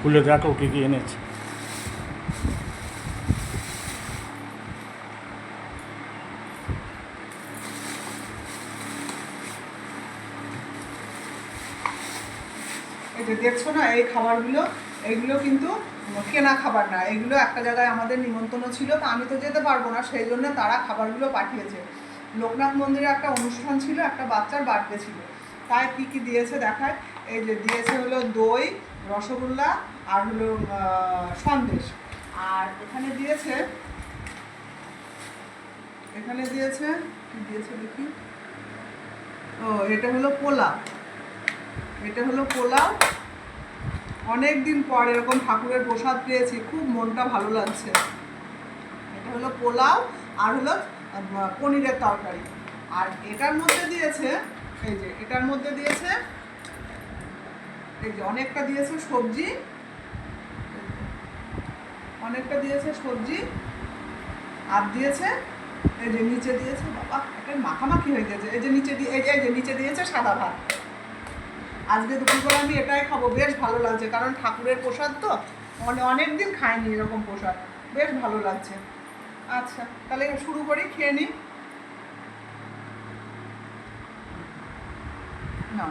খুলে দেখো কী কী এনেছে। এই যে দেখছো না এই খাবারগুলো, এইগুলো কিন্তু কেনা খাবার না, এগুলো একটা জায়গায় আমাদের নিমন্ত্রণ ছিল, তা আমি তো যেতে পারবো না, সেই জন্য তারা খাবারগুলো পাঠিয়েছে। লোকনাথ মন্দিরে একটা অনুষ্ঠান ছিল, একটা বাচ্চার বার্থডে ছিল, তাই কী কী দিয়েছে দেখায়। এই যে দিয়েছে হলো দই, রসগোল্লা আর হলো সন্দেশ। আর এখানে দিয়েছে কি দিয়েছে দেখি, ও এটা হলো পোলাও, এটা হলো পোলাও। অনেক দিন পর এরকম ঠাকুরের প্রসাদ পেয়েছি, খুব মনটা ভালো লাগছে। এটা হলো পোলাও আর হলো পনিরের তরকারি। আর এটার মধ্যে দিয়েছে, এই যে এটার মধ্যে দিয়েছে, এই যে অনেকটা দিয়েছে সবজি, অনেকটা দিয়েছে সবজি। আর দিয়েছে এই যে নিচে দিয়েছে, বাবা এটা মাখামাখি হয়ে গেছে, এই যে নিচে দিয়ে এই যে নিচে দিয়েছে সাদা ভাত। আজকে দুপুরবেলা আমি এটাই খাবো, বেশ ভালো লাগছে, কারণ ঠাকুরের প্রসাদ তো অনেক দিন খাইনি এরকম প্রসাদ, বেশ ভালো লাগছে। আচ্ছা তাহলে শুরু করি, খেয়ে নিই না।